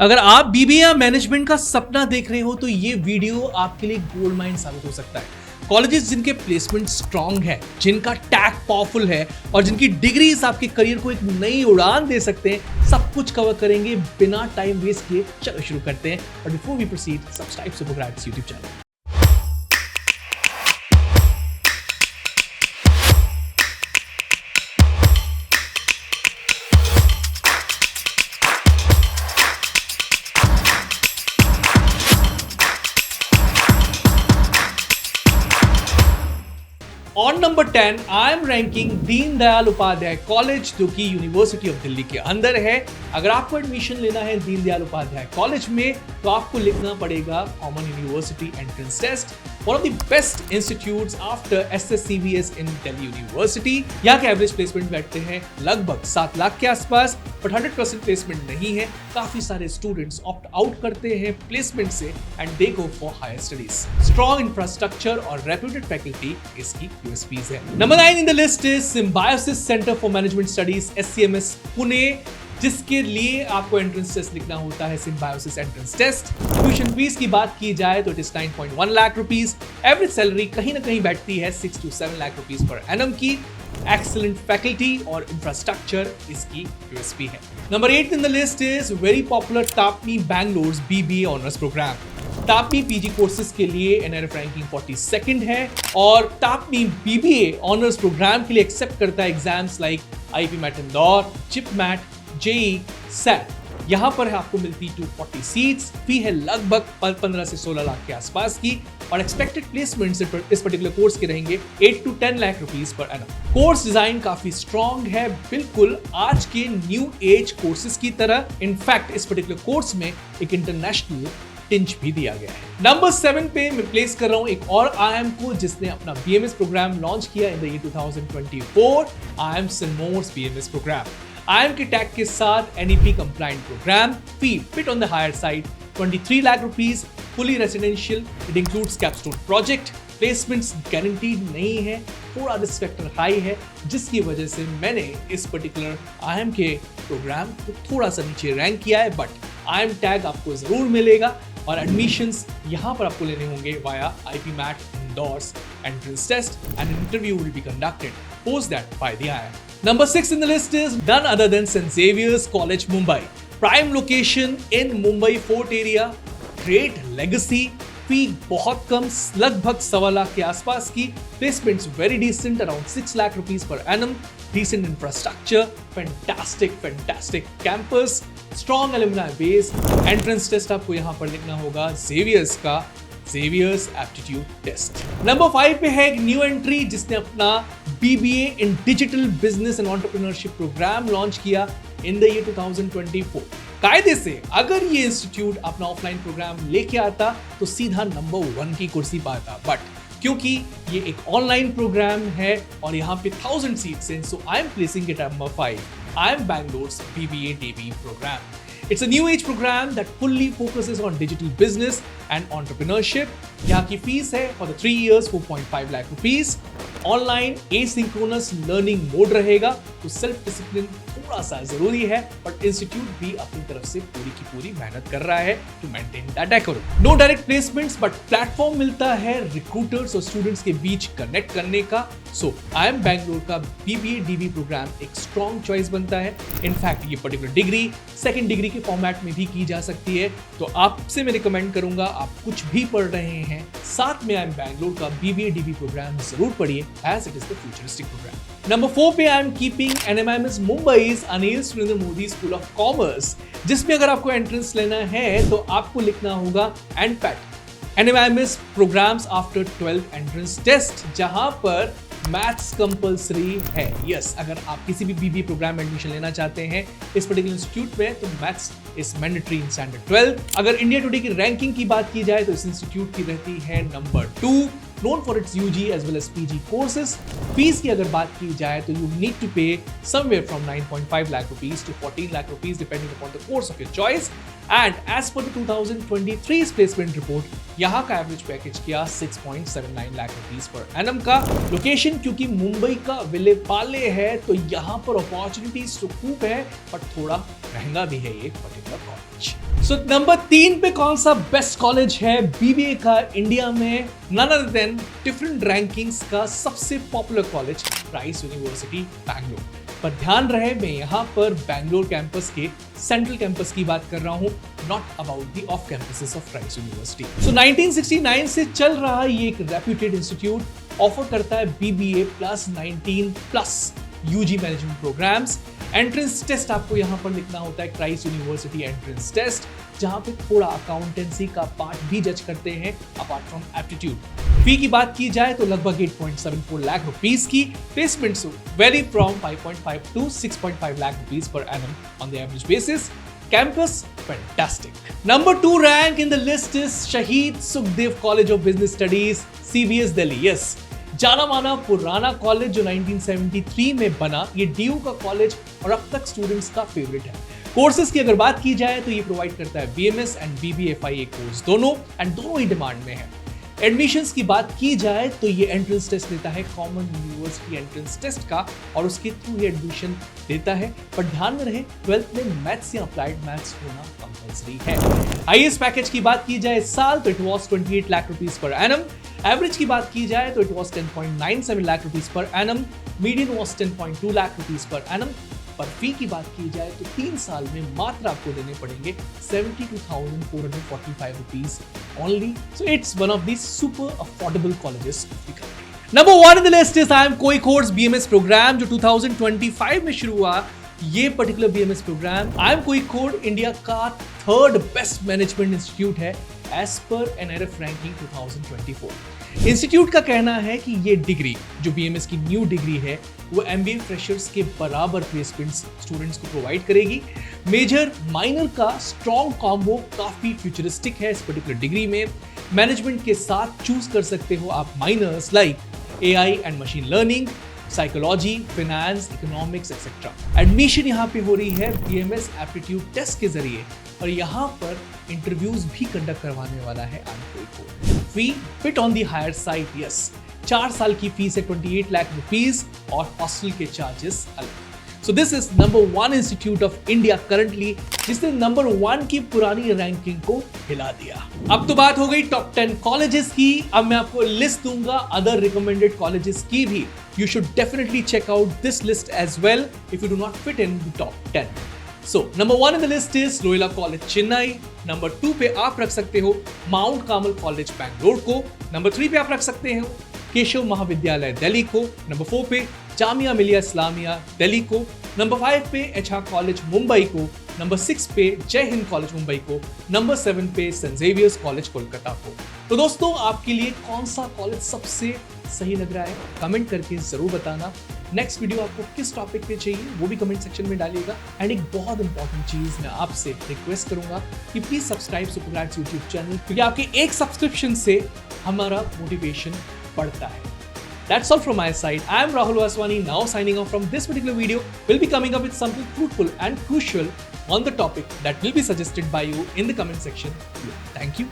अगर आप बीबीए या मैनेजमेंट का सपना देख रहे हो तो ये वीडियो आपके लिए गोल्ड माइन साबित हो सकता है। कॉलेजेस जिनके प्लेसमेंट स्ट्रांग है, जिनका टैग पावरफुल है और जिनकी डिग्रीज आपके करियर को एक नई उड़ान दे सकते हैं, सब कुछ कवर करेंगे बिना टाइम वेस्ट किए। चलो शुरू करते हैं। और before we proceed, subscribe Supergrades YouTube channel. On number 10, I am ranking Deen Dayal Upadhyay college, जो कि यूनिवर्सिटी ऑफ दिल्ली के अंदर है। अगर आपको एडमिशन लेना है दीन दयाल उपाध्याय कॉलेज में, तो आपको लिखना पड़ेगा common university entrance test. One of the best institutes after SSCVS in Delhi University. यहाँ के एवरेज प्लेसमेंट बैठते हैं लगभग 7 लाख के आसपास, बट 100% प्लेसमेंट नहीं है। काफी सारे स्टूडेंट्स ऑप्ट आउट करते हैं प्लेसमेंट से and they go for higher studies. Strong infrastructure और रेप्यूटेड फैकल्टी इसकी USPs है। Number 9 in the list is Symbiosis Centre for Management Studies SCMS Pune, जिसके लिए आपको एंट्रेंस टेस्ट लिखना होता है, Symbiosis entrance test. Tuition fees की बात की जाए तो it is 9.1 lakh rupees. Average salary कहीं ना कहीं बैठती है 6 to 7 लाख रुपीस पर एनम की। एक्सीलेंट फैकल्टी और इंफ्रास्ट्रक्चर इसकी USP है। Number 8 in the list is very popular TAPMI Bangalore BBA honours programme. TAPMI PG courses के लिए NRF रैंकिंग 42nd है और टापनी BBA ऑनर्स प्रोग्राम के लिए एक्सेप्ट करता है exams like IP MAT Indore, JIPMAT, JEE, SAT। यहाँ पर आपको मिलती 240 सीट्स। फी है लगभग 15 से 16 लाख के आसपास की और एक्सपेक्टेड प्लेसमेंट्स इस पर्टिकुलर कोर्स के रहेंगे 8 to 10 lakh rupees per annum. Course design काफी स्ट्रॉन्ग है, बिल्कुल आज के न्यू एज कोर्सेज की तरह। इनफैक्ट इस पर्टिकुलर कोर्स में एक इंटरनेशनल टिंच भी दिया गया है। नंबर 7 पे मैं प्लेस कर रहा हूं एक और IIM को, जिसने अपना BMS प्रोग्राम लॉन्च किया in the year 2024, IIM Sirmaur BMS program. IIM के टैग के साथ NEP compliant program. Fee bit on the higher side 23 lakh rupees, fully residential, it includes capstone project. Placements guaranteed नहीं है, थोड़ा रिस्क फैक्टर हाई है, जिसकी वजह से मैंने इस पर्टिकुलर IIM के प्रोग्राम को थोड़ा सा नीचे रैंक किया है। बट IIM टैग आपको जरूर मिलेगा और एडमिशंस यहाँ पर आपको लेने होंगे via IP MAT Indore's entrance test and interview will be conducted post that by the IIM। Number 6 in the list is none other than St. Xavier's College, Mumbai. Prime location in Mumbai Fort area, great legacy, fee बहुत कम, लगभग 1.25 लाख के आसपास की। Placements very decent, around 6 lakh rupees पर annum. Decent infrastructure, fantastic campus, strong alumni base. Entrance test आपको यहाँ पर लिखना होगा Xavier's एप्टीट्यूड टेस्ट। नंबर 5 पे है एक न्यू एंट्री जिसने अपना BBA in digital business and entrepreneurship program launch किया इन द ईयर 2024। कायदे से अगर ये इंस्टीट्यूट अपना ऑफलाइन प्रोग्राम लेके आता तो सीधा नंबर 1 की कुर्सी पाता, बट क्योंकि ये एक ऑनलाइन प्रोग्राम है और यहाँ पे 1000 सीट्स हैं, so I am placing it at number 5। IIM Bangalore's BBA DB program. It's a new age program that fully focuses on digital business and entrepreneurship. यहाँ की फीस है for the 3 years 4.5 lakh rupees. Online asynchronous learning mode रहेगा, तो self discipline थोड़ा सा जरूरी है, but institute भी अपनी तरफ से पूरी की पूरी मेहनत कर रहा है to maintain that decorum. No direct placements, but platform मिलता है रिक्रूटर्स और स्टूडेंट्स के बीच कनेक्ट करने का। सो IIM बैंगलोर का BBA DB प्रोग्राम एक स्ट्रॉन्ग चॉइस बनता है। इनफैक्ट ये पर्टिकुलर डिग्री सेकंड डिग्री के फॉर्मेट में भी की जा सकती है, तो आपसे मैं रिकमेंड करूंगा, आप कुछ भी पढ़ रहे हैं, साथ में IIM बैंगलोर का BBA DB प्रोग्राम जरूर पढ़िए, as it is the futuristic program. Number 4 पे I am keeping NMIMS Mumbai's Anil Surendra Modi School of Commerce, जिसमें अगर आपको एंट्रेंस लेना है तो आपको लिखना होगा NPAT NMIMS Programs After 12 Entrance Test, जहां पर मैथ्स कंपल्सरी है। यस, अगर आप किसी भी BBA प्रोग्राम में एडमिशन लेना चाहते हैं इस पर्टिकुलर इंस्टीट्यूट में, तो maths is mandatory in standard 12। अगर इंडिया टुडे की रैंकिंग की बात की जाए तो इस इंस्टीट्यूट की रहती है number 2, known for its UG as well as PG courses. Fees की अगर बात की जाए तो you need to pay somewhere from 9.5 lakh rupees to 14 lakh rupees depending upon the course of your choice. And as per the 2023's placement report, यहाँ का average package किया 6.79 lakh rupees per annum का। लोकेशन क्योंकि मुंबई का विलेपाले है, तो यहाँ पर अपॉर्चुनिटीज तो खूब है, पर थोड़ा महंगा भी है ये पर्टिकुलर कॉलेज। सो नंबर 3 पे कौन सा बेस्ट कॉलेज है बीबीए का इंडिया में? None other than different rankings का सबसे popular college Rice University Bangalore. पर ध्यान रहे, मैं यहाँ पर बैंगलोर कैंपस के सेंट्रल कैंपस की बात कर रहा हूँ, not about the off campuses of Rice University. So 1969 से चल रहा ये एक रेप्यूटेड इंस्टीट्यूट ऑफर करता है BBA plus 19 plus UG management programs. Entrance test आपको यहाँ पर लिखना होता है राइस यूनिवर्सिटी एंट्रेंस टेस्ट, जहाँ पे थोड़ा अकाउंटेंसी का पार्ट भी जज करते हैं अपार्ट फ्रॉम एप्टीट्यूड। फी की बात की जाए तो लगभग 8.74 लाख रुपीस की। Placements very from 5.5 to 6.5 lakh rupees पर एनम on the average basis. Campus fantastic. Number 2 rank in the list is Shaheed Sukhdev college of business studies, CBS Delhi. Yes, जाना माना पुराना कॉलेज जो 1973 में बना, ये डीयू का कॉलेज और अब तक स्टूडेंट्स का फेवरेट है। कोर्सेज की अगर बात की जाए तो ये प्रोवाइड करता है BMS एंड BBFIA कोर्स दोनों, एंड दोनों ही डिमांड में है। एडमिशंस की बात की जाए तो ये एंट्रेंस टेस्ट लेता है कॉमन यूनिवर्सिटी एंट्रेंस टेस्ट का, और उसके थ्रू ही एडमिशन देता है। पर ध्यान में रहे, 12th में मैथ्स या अप्लाइड मैथ्स होना कंपल्सरी है। हाईएस्ट पैकेज की बात की जाए इस साल तो it was 28 lakh rupees per annum. Average की बात की जाए तो it was 10.97 lakh rupees per annum. Median was 10.2 lakh rupees per annum. पर फी की बात की जाए तो 3 साल में मात्र आपको देने पड़ेंगे 72,445 rupees only. So it's one of the super affordable colleges of the country. Number 1 in the list is I M कोई कोर्स BMS प्रोग्राम जो 2025 में शुरू हुआ। ये particular BMS program I M Kozhikode India का 3rd बेस्ट मैनेजमेंट इंस्टीट्यूट है as per NRF ranking 2024। Institute का कहना है कि ये डिग्री जो BMS की न्यू डिग्री है वो MBA फ्रेशर्स के बराबर प्लेसमेंट्स स्टूडेंट्स को प्रोवाइड करेगी। मेजर माइनर का स्ट्रॉन्ग कॉम्बो काफी फ्यूचरिस्टिक है इस पर्टिकुलर डिग्री में। मैनेजमेंट के साथ चूज कर सकते हो आप minors like AI and machine learning, psychology, finance, economics etcetera. Admission यहाँ पे हो रही है BMS एप्टीट्यूड टेस्ट के जरिए, और यहाँ पर इंटरव्यूज भी कंडक्ट करवाने वाला है आपको। Fee fit on the higher side, yes. 4 साल की फीस है 28 लाख रुपीस और हॉस्टल के चार्जेस अलग। So this is number 1 institute of India currently, जिसने नंबर 1 की पुरानी रैंकिंग को हिला दिया। अब तो बात हो गई टॉप 10 कॉलेजेस की। अब मैं आपको लिस्ट दूंगा अदर रिकमेंडेड कॉलेजेस की भी। You should definitely check out this list as well if you do not fit in the top 10. So, number 1 in the list is Loyola College Chennai. Number 2 पे आप रख सकते हो Mount Carmel College Bangalore को. Number 3 पे आप रख सकते हो केशव महाविद्यालय दिल्ली को. Number 4 पे जामिया मिलिया इस्लामिया दिल्ली को. Number 5 पे HR कॉलेज मुंबई को. Number 6 पे जय हिंद कॉलेज मुंबई को. Number 7 पे सेंट जेवियर्स कॉलेज कोलकाता को. तो दोस्तों, आपके लिए कौन सा कॉलेज सबसे सही लग रहा है कमेंट करके जरूर बताना। नेक्स्ट वीडियो आपको किस टॉपिक पे चाहिए वो भी कमेंट सेक्शन में डालिएगा। एंड एक बहुत इंपॉर्टेंट चीज मैं आपसे रिक्वेस्ट करूंगा कि प्लीज सब्सक्राइब सुपरग्रैड्स यूट्यूब चैनल, क्योंकि आपके एक सब्सक्रिप्शन से हमारा मोटिवेशन बढ़ता है। That's all from my side. I am Rahul Vaswani, now signing off from this particular video. We'll be coming up with something fruitful and crucial on the topic that will be suggested by you in the comment section. Thank you.